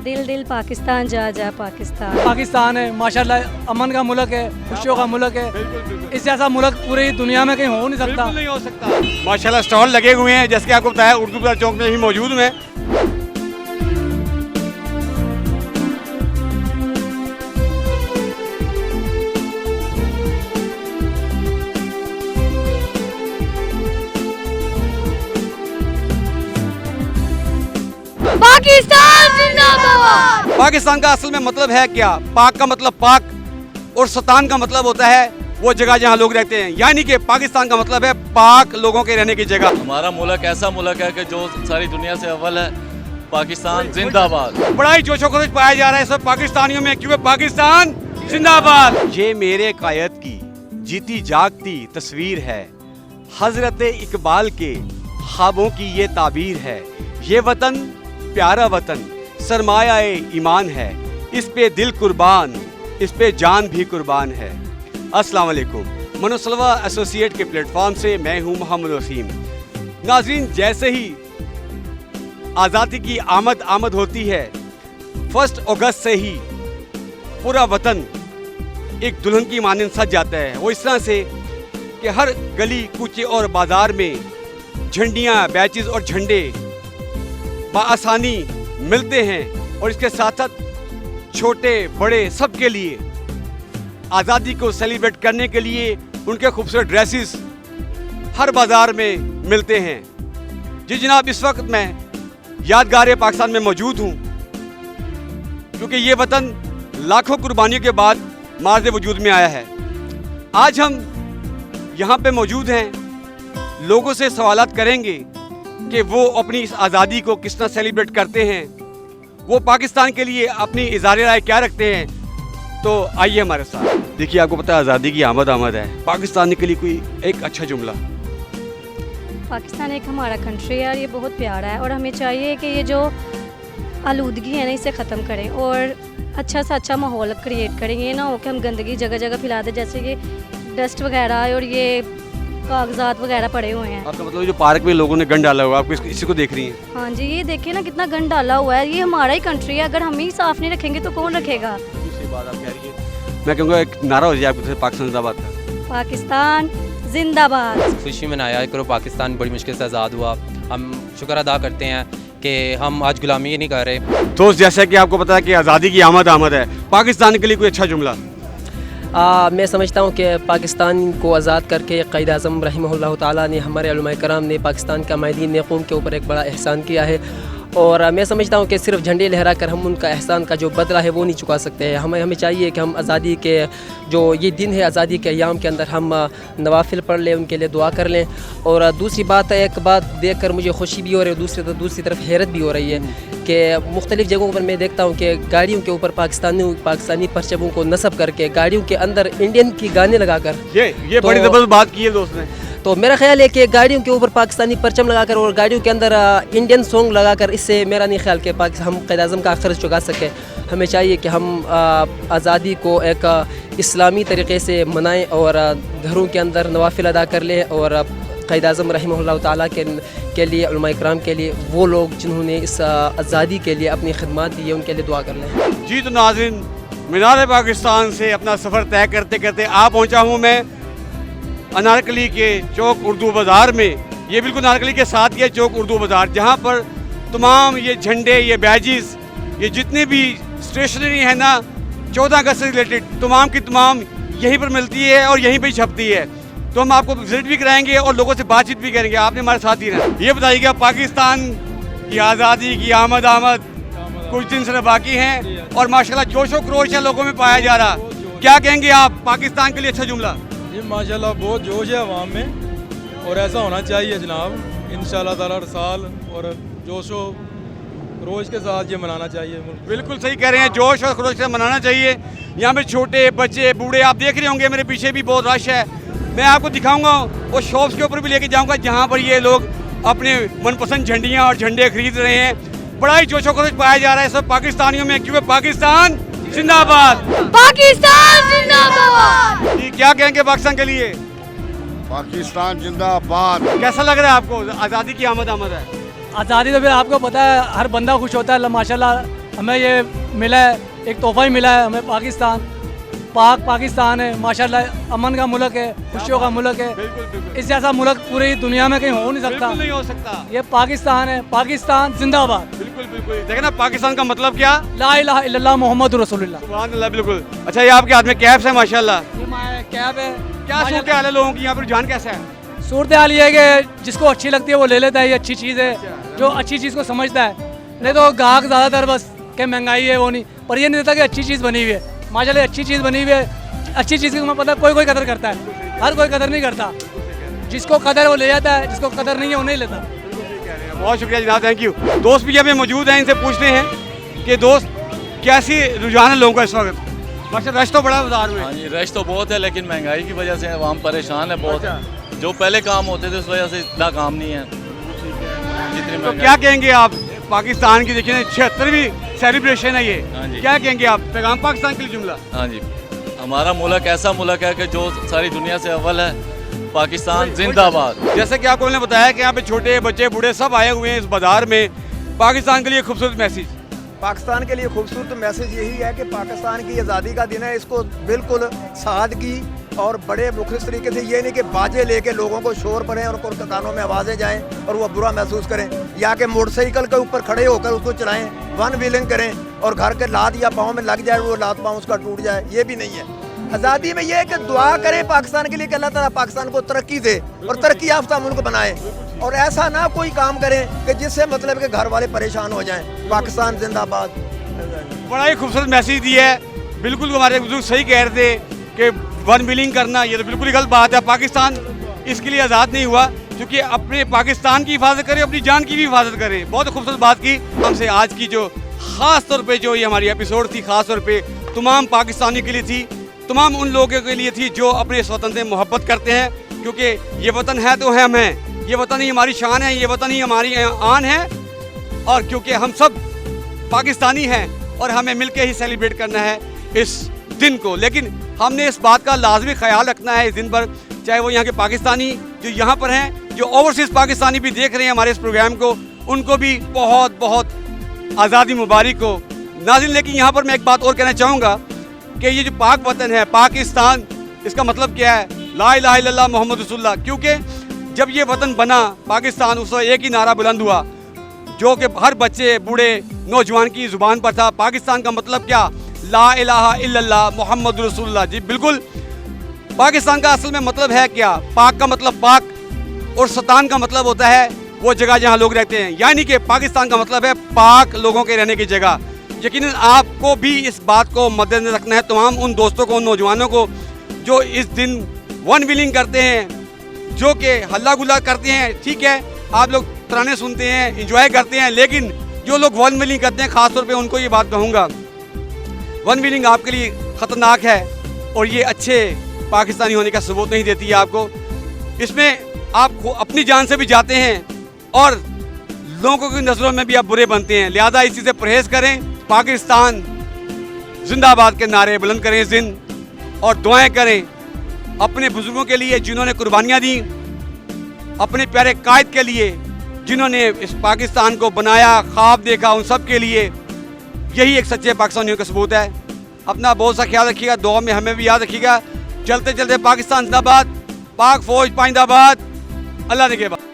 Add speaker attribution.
Speaker 1: दिल दिल पाकिस्तान जा जा पाकिस्तान।
Speaker 2: पाकिस्तान है माशाल्लाह, अमन का मुल्क है, खुशियों का मुल्क है। इससे ऐसा मुल्क पूरी दुनिया में कहीं हो नहीं सकता।
Speaker 3: नहीं हो सकता। माशाल्लाह स्टॉल लगे हुए हैं, जैसे कि आपको बताया उर्दू बाजार चौक में ही मौजूद हैं।
Speaker 1: पाकिस्तान जिंदाबाद।
Speaker 3: पाकिस्तान का असल में मतलब है क्या? पाक का मतलब पाक और सतान का मतलब होता है वो जगह जहाँ लोग रहते हैं, यानी कि पाकिस्तान का मतलब है पाक लोगों के रहने की जगह।
Speaker 4: हमारा मुल्क ऐसा मुल्क है कि जो सारी दुनिया से अव्वल है। पाकिस्तान जिंदाबाद।
Speaker 3: बड़ा ही जोशो खरोश पाया जा रहा है सब पाकिस्तानियों में, क्योंकि पाकिस्तान जिंदाबाद। ये मेरे कायद की जीती जागती तस्वीर है, हजरत इकबाल के ख्वाबों की ये ताबीर है। ये वतन प्यारा वतन सरमाया ईमान है, इस पे दिल कुर्बान, इस पे जान भी कुर्बान है। अस्सलाम वालेकुम। मनोसलवा एसोसिएट के प्लेटफॉर्म से मैं हूं मोहम्मद वसीम। नाज़रीन, जैसे ही आज़ादी की आमद होती है, 1 अगस्त से ही पूरा वतन एक दुल्हन की मानंद सज जाता है। वो इस तरह से कि हर गली कूचे और बाज़ार में झंडियाँ, बैचेस और झंडे बआसानी मिलते हैं, और इसके साथ साथ छोटे बड़े सबके लिए आज़ादी को सेलिब्रेट करने के लिए उनके खूबसूरत ड्रेसेस हर बाज़ार में मिलते हैं। जी जनाब, इस वक्त मैं यादगार पाकिस्तान में मौजूद हूँ, क्योंकि ये वतन लाखों कुर्बानियों के बाद मार्ज़ वजूद में आया है। आज हम यहाँ पे मौजूद हैं, लोगों से सवालात करेंगे कि वो अपनी इस आज़ादी को किस तरह सेलिब्रेट करते हैं, वो पाकिस्तान के लिए अपनी इज़हार राय क्या रखते हैं। तो आइए हमारे साथ। देखिए, आपको पता है आज़ादी की आमद है, पाकिस्तान के लिए कोई एक अच्छा जुमला।
Speaker 1: पाकिस्तान एक हमारा कंट्री है और ये बहुत प्यारा है, और हमें चाहिए कि ये जो आलूदगी है ना, इसे ख़त्म करें और अच्छा से अच्छा माहौल क्रिएट करें। ये ना हो कि हम गंदगी जगह जगह फैला दें, जैसे कि डस्ट वगैरह और ये कागजात वगैरह पड़े हुए हैं।
Speaker 3: आपका मतलब जो पार्क में लोगों ने गंद डाला हुआ, आप इसी को देख रही हैं?
Speaker 1: हाँ जी, ये देखिए ना कितना गंद डाला हुआ है। ये हमारा ही कंट्री है, अगर हम ही साफ़ नहीं रखेंगे तो कौन रखेगा।
Speaker 3: दूसरी बात आप कह रही है, मैं कहूँगा एक नारा हो जाए आपको, पाकिस्तान जिंदाबाद का।
Speaker 1: पाकिस्तान जिंदाबाद।
Speaker 5: खुशी मनाया करो, पाकिस्तान बड़ी मुश्किल से आज़ाद हुआ। हम शुक्र अदा करते हैं कि हम आज गुलामी नहीं कर रहे।
Speaker 3: तो जैसा कि आपको पता है कि आज़ादी की आमद है, पाकिस्तान के लिए कोई अच्छा जुमला?
Speaker 6: मैं समझता हूँ कि पाकिस्तान को आज़ाद करके क़ायद आज़म रहमहुल्लाह ताला ने, हमारे उलमाए कराम ने पाकिस्तान का माहिदीन क़ौम के ऊपर एक बड़ा एहसान किया है, और मैं समझता हूँ कि सिर्फ झंडे लहरा कर हम उनका एहसान का जो बदला है वो नहीं चुका सकते हैं। हमें चाहिए कि हम आज़ादी के जो ये दिन है, आज़ादी के अयाम के अंदर हम नवाफिल पढ़ लें, उनके लिए दुआ कर लें। और दूसरी बात है, एक बात देख कर मुझे खुशी भी हो रही है, दूसरी तरफ हैरत भी हो रही है कि मुख्तलिफ़ जगहों पर मैं देखता हूँ कि गाड़ियों के ऊपर पाकिस्तानी परचमों को नस्ब करके गाड़ियों के अंदर इंडियन की गाने लगाकर
Speaker 3: ये बड़ी ज़बरदस्त बात की है दोस्त ने।
Speaker 6: तो मेरा ख्याल है कि गाड़ियों के ऊपर पाकिस्तानी परचम लगाकर और गाड़ियों के अंदर इंडियन सॉन्ग लगाकर, इससे मेरा नहीं ख्याल कि हम क़ायद आज़म का ख़र्च चुका सकें। हमें चाहिए कि हम आज़ादी को एक इस्लामी तरीक़े से मनाएं और घरों के अंदर नवाफिल अदा कर लें, और क़ायद आज़म रहमहुल्लाह ताला के लिए, उलमाए किराम के लिए, वो लोग जिन्होंने इस आज़ादी के लिए अपनी खिदमत दी है, उनके लिए दुआ कर लें।
Speaker 3: जी तो नाज़रीन, मीनार पाकिस्तान से अपना सफ़र तय करते करते आ पहुँचा हूँ मैं अनारकली के चौक उर्दू बाज़ार में। ये बिल्कुल अनारकली के साथ ये चौक उर्दू बाज़ार, जहाँ पर तमाम ये झंडे, ये बैजेस, ये जितने भी स्टेशनरी है ना 14 अगस्त से रिलेटेड, तमाम की तमाम यहीं पर मिलती है और यहीं पर छपती है। तो हम आपको विजिट भी कराएंगे और लोगों से बातचीत भी करेंगे। आपने हमारे साथ ही रहना। ये बताइएगा, पाकिस्तान की आज़ादी की आमद कुछ दिन से बाकी हैं और माशाल्लाह जोशो खरोश है लोगों में पाया जा रहा। क्या कहेंगे आप पाकिस्तान के लिए अच्छा जुमला?
Speaker 7: जी माशाल्लाह बहुत जोश है अवाम में, और ऐसा होना चाहिए जनाब, इंशाल्लाह ताला हर साल और जोशो खरोश के साथ ये मनाना चाहिए।
Speaker 3: बिल्कुल सही कह रहे हैं, जोश और खरोश से मनाना चाहिए। यहाँ पे छोटे बच्चे बूढ़े आप देख रहे होंगे, मेरे पीछे भी बहुत रश है। मैं आपको दिखाऊंगा वो शॉप्स के ऊपर भी लेके जाऊंगा जहाँ पर ये लोग अपने मनपसंद झंडियाँ और झंडे खरीद रहे हैं। बड़ा ही जोशो खरोश पाया जा रहा है सब पाकिस्तानियों में, क्योंकि पाकिस्तान जिंदाबाद।
Speaker 1: पाकिस्तान जिंदाबाद।
Speaker 3: जी क्या कहेंगे पाकिस्तान के लिए?
Speaker 8: पाकिस्तान जिंदाबाद।
Speaker 3: कैसा लग रहा है आपको? आज़ादी की आमद है।
Speaker 2: आज़ादी तो फिर आपको पता है हर बंदा खुश होता है, माशाल्लाह हमें ये मिला है, एक तोहफा ही मिला है हमें पाकिस्तान। पाकिस्तान है माशाल्लाह, अमन का मुल्क है, खुशियों का मुल्क है।
Speaker 3: बिल्कुल बिल्कुल
Speaker 2: इस जैसा मुल्क पूरी दुनिया में कहीं हो नहीं सकता।
Speaker 3: बिल्कुल नहीं हो सकता।
Speaker 2: ये पाकिस्तान है, पाकिस्तान जिंदाबाद।
Speaker 3: बिल्कुल बिल्कुल देखे ना, पाकिस्तान का मतलब क्या?
Speaker 2: ला इलाहा इल्लल्लाह मोहम्मद रसूलुल्लाह।
Speaker 3: सुभान अल्लाह। बिल्कुल। अच्छा, ये आपके हाथ में कैप्स है माशाल्लाह।
Speaker 2: ये माया कैब है।
Speaker 3: क्या सूरत हाल है लोगों की यहाँ पर, रुझान कैसा है?
Speaker 2: सूरत हाल ये है कि जिसको अच्छी लगती है वो ले लेता है, ये अच्छी चीज़ है, जो अच्छी चीज़ को समझता है। नहीं तो ग्राहक ज़्यादातर बस के महंगाई है वो नहीं, पर ये नहीं देता कि अच्छी चीज़ बनी हुई है। माशाल्लाह अच्छी चीज़ बनी हुई है। अच्छी चीज़ की तुम्हें पता, कोई कदर करता है, हर कोई कदर नहीं करता। जिसको कदर वो ले जाता है, जिसको कदर नहीं है वो नहीं लेता।
Speaker 3: बहुत शुक्रिया जनाब, थैंक यू। दोस्त भी अभी मौजूद हैं, इनसे पूछते हैं कि दोस्त कैसी रुझान है लोगों का इस वक्त? माशाल्लाह रश तो बड़ा है बाजार में।
Speaker 4: हाँ जी, रश तो बहुत है, लेकिन महंगाई की वजह से आवाम परेशान है बहुत। जो पहले काम होते थे उस वजह से इतना काम नहीं है जितनी
Speaker 3: तो
Speaker 4: महंगाई।
Speaker 3: क्या कहेंगे आप पाकिस्तान की? देखिए 76वीं सेलिब्रेशन है ये,
Speaker 4: हाँ जी।
Speaker 3: क्या कहेंगे आप? पैगाम पाकिस्तान के लिए जुमला।
Speaker 4: हाँ जी, हमारा मुल्क ऐसा मुल्क है कि जो सारी दुनिया से अव्वल है। पाकिस्तान जिंदाबाद।
Speaker 3: जैसे कि आपको मैंने बताया कि यहाँ पे छोटे बच्चे बूढ़े सब आए हुए हैं इस बाजार में। पाकिस्तान के लिए खूबसूरत मैसेज।
Speaker 9: पाकिस्तान के लिए खूबसूरत मैसेज यही है कि पाकिस्तान की आज़ादी का दिन है, इसको बिल्कुल सादगी और बड़े मुखलिस तरीके से, ये नहीं कि बाजे लेके लोगों को शोर पड़े और उनके कानों में आवाज़ें जाएं और वो बुरा महसूस करें, या कि मोटरसाइकिल के ऊपर खड़े होकर उसको चलाएं, वन व्हीलिंग करें और घर के लात या पाँव में लग जाए, वो लात पाँव उसका टूट जाए, ये भी नहीं है। आज़ादी में ये है कि दुआ करें पाकिस्तान के लिए कि अल्लाह ताला पाकिस्तान को तरक्की दे और तरक्की याफ्ता मुल्क बनाए, और ऐसा ना कोई काम करें कि जिससे मतलब कि घर वाले परेशान हो जाएं। पाकिस्तान जिंदाबाद।
Speaker 3: बड़ा ही खूबसूरत मैसेज दिया है। बिल्कुल हमारे बुजुर्ग सही कह रहे थे कि वन व्हीलिंग करना ये तो बिल्कुल ही गलत बात है। पाकिस्तान इसके लिए आज़ाद नहीं हुआ क्योंकि अपने पाकिस्तान की हिफाजत करें, अपनी जान की भी हिफाजत करें। बहुत खूबसूरत बात की हमसे आज की, जो ख़ास तौर पे जो ये हमारी एपिसोड थी, ख़ास तौर पे तमाम पाकिस्तानी के लिए थी, तमाम उन लोगों के लिए थी जो अपने इस वतन से मोहब्बत करते हैं, क्योंकि ये वतन है तो हम हैं, ये वतन ही हमारी शान है, ये वतन ही हमारी आन है। और क्योंकि हम सब पाकिस्तानी हैं और हमें मिल के ही सेलिब्रेट करना है इस दिन को, लेकिन हमने इस बात का लाजमी ख्याल रखना है इस दिन पर, चाहे वो यहाँ के पाकिस्तानी जो यहाँ पर हैं, जो ओवरसीज़ पाकिस्तानी भी देख रहे हैं हमारे इस प्रोग्राम को, उनको भी बहुत बहुत आज़ादी मुबारक हो। नाज़रीन, लेकिन यहाँ पर मैं एक बात और कहना चाहूँगा कि ये जो पाक वतन है पाकिस्तान, इसका मतलब क्या है? ला इलाहा इल्लल्लाह मोहम्मद रसूलुल्लाह। क्योंकि जब ये वतन बना पाकिस्तान, उस वक्त एक ही नारा बुलंद हुआ जो कि हर बच्चे बूढ़े नौजवान की ज़ुबान पर था। पाकिस्तान का मतलब क्या? ला इलाहा इल्लल्लाह मोहम्मद रसूलुल्लाह। जी बिल्कुल, पाकिस्तान का असल में मतलब है क्या? पाक का मतलब पाक, और सतान का मतलब होता है वो जगह जहाँ लोग रहते हैं, यानी कि पाकिस्तान का मतलब है पाक लोगों के रहने की जगह। यकीनन आपको भी इस बात को मद्देनजर रखना है, तमाम उन दोस्तों को, उन नौजवानों को जो इस दिन वन व्हीलिंग करते हैं, जो कि हल्ला गुल्ला करते हैं। ठीक है, आप लोग तराने सुनते हैं, इंजॉय करते हैं, लेकिन जो लोग वन व्हीलिंग करते हैं, ख़ासतौर पे उनको ये बात कहूँगा, वन व्हीलिंग आपके लिए ख़तरनाक है और ये अच्छे पाकिस्तानी होने का सबूत नहीं देती है आपको। इसमें आप अपनी जान से भी जाते हैं और लोगों की नज़रों में भी आप बुरे बनते हैं, लिहाजा इसी से परहेज़ करें। पाकिस्तान जिंदाबाद के नारे बुलंद करें इस दिन, और दुआएं करें अपने बुजुर्गों के लिए जिन्होंने कुर्बानियाँ दी, अपने प्यारे कायद के लिए जिन्होंने इस पाकिस्तान को बनाया, ख्वाब देखा, उन सब के लिए। यही एक सच्चे पाकिस्तानियों का सबूत है। अपना बहुत सा ख्याल रखिएगा, दुआ में हमें भी याद रखिएगा। चलते चलते पाकिस्तान जिंदाबाद, पाक फौज पाइंदाबाद। अल्लाह ने के बाद।